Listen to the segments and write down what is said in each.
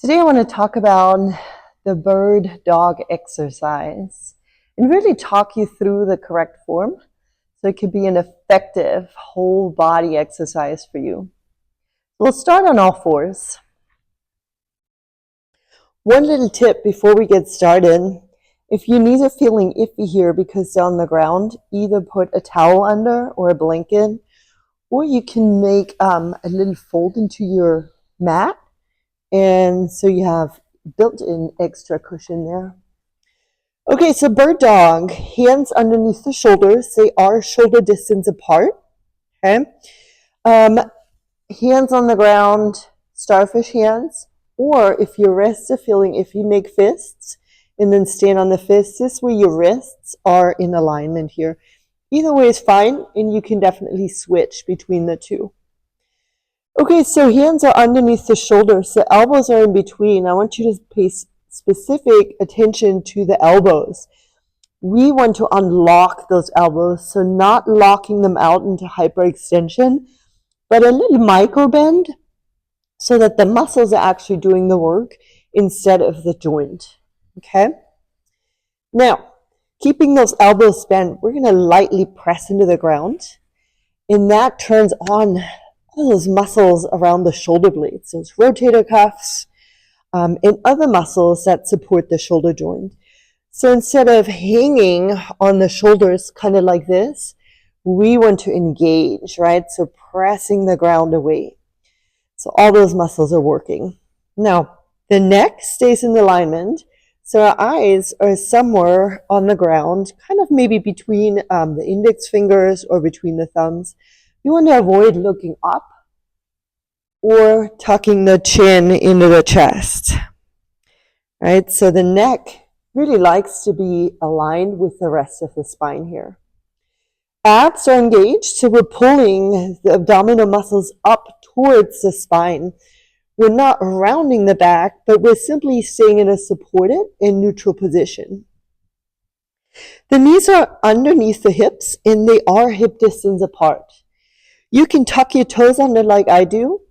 Today I want to talk about the bird dog exercise and really talk you through the correct form so it could be an effective whole body exercise for you. We'll start on all fours. One little tip before we get started, if you need a feeling iffy here because they're on the ground, either put a towel under or a blanket, or you can make a little fold into your mat, and so you have built-in extra cushion there. Okay, so bird dog, hands underneath the shoulders. They are shoulder distance apart. Okay, hands on the ground, starfish hands, or if your wrists are feeling, if you make fists and then stand on the fists, this way your wrists are in alignment here. Either way is fine, and you can definitely switch between the two. Okay, so hands are underneath the shoulders, the elbows are in between. I want you to pay specific attention to the elbows. We want to unlock those elbows, so not locking them out into hyperextension, but a little micro bend so that the muscles are actually doing the work instead of the joint. Okay? Now, keeping those elbows bent, we're going to lightly press into the ground, and that turns on all those muscles around the shoulder blades, those rotator cuffs, and other muscles that support the shoulder joint. So instead of hanging on the shoulders kind of like this, we want to engage, right? So pressing the ground away. So all those muscles are working. Now, the neck stays in alignment. So our eyes are somewhere on the ground, kind of maybe between the index fingers or between the thumbs. You want to avoid looking up or tucking the chin into the chest, right? So the neck really likes to be aligned with the rest of the spine here. Abs are engaged, so we're pulling the abdominal muscles up towards the spine. We're not rounding the back, but we're simply staying in a supported and neutral position. The knees are underneath the hips, and they are hip distance apart. You can tuck your toes under like I do,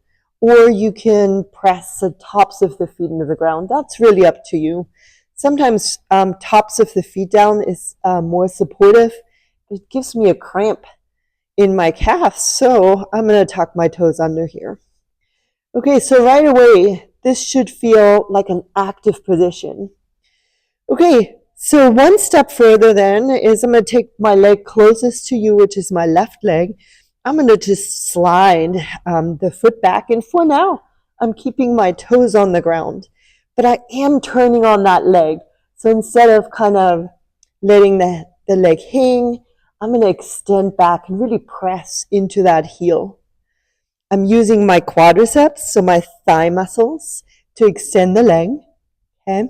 or you can press the tops of the feet into the ground. That's really up to you. Sometimes tops of the feet down is more supportive. It gives me a cramp in my calves, so I'm going to tuck my toes under here. Okay, so right away, this should feel like an active position. Okay, so one step further then is I'm going to take my leg closest to you, which is my left leg. I'm going to just slide the foot back, and for now, I'm keeping my toes on the ground, but I am turning on that leg. So instead of kind of letting the leg hang, I'm going to extend back and really press into that heel. I'm using my quadriceps, so my thigh muscles, to extend the leg, okay?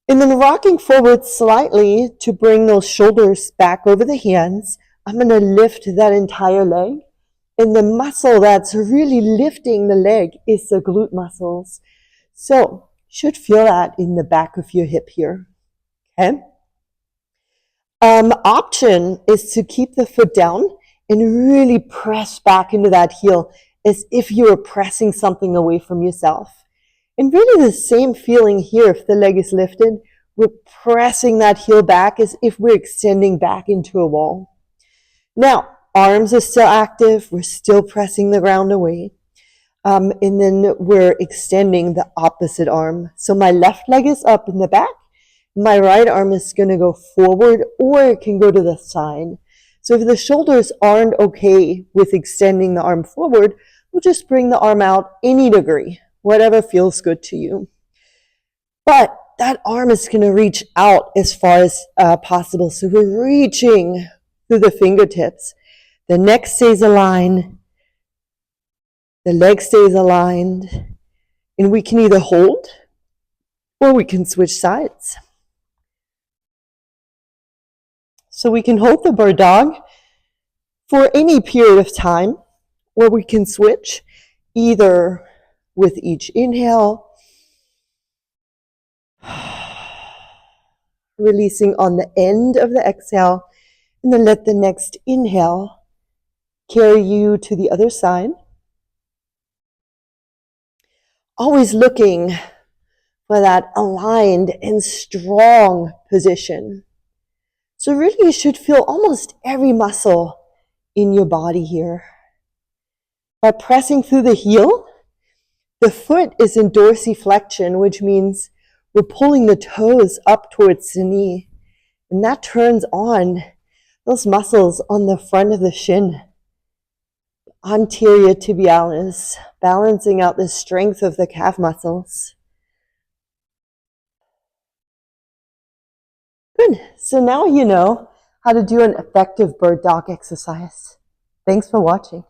And then rocking forward slightly to bring those shoulders back over the hands. I'm going to lift that entire leg, and the muscle that's really lifting the leg is the glute muscles. So you should feel that in the back of your hip here. Okay. Option is to keep the foot down and really press back into that heel as if you were pressing something away from yourself. And really the same feeling here if the leg is lifted. We're pressing that heel back as if we're extending back into a wall. Now, arms are still active. We're still pressing the ground away. And then we're extending the opposite arm. So my left leg is up in the back. My right arm is going to go forward, or it can go to the side. So if the shoulders aren't okay with extending the arm forward, we'll just bring the arm out any degree, whatever feels good to you. But that arm is going to reach out as far as possible. So we're reaching through the fingertips. The neck stays aligned. The leg stays aligned. And we can either hold or we can switch sides. So we can hold the bird dog for any period of time, or we can switch either with each inhale, releasing on the end of the exhale, and then let the next inhale carry you to the other side. always looking for that aligned and strong position. So really you should feel almost every muscle in your body here. By pressing through the heel, the foot is in dorsiflexion, which means we're pulling the toes up towards the knee. And that turns on those muscles on the front of the shin. Anterior tibialis, balancing out the strength of the calf muscles. Good. So now you know how to do an effective bird dog exercise. Thanks for watching.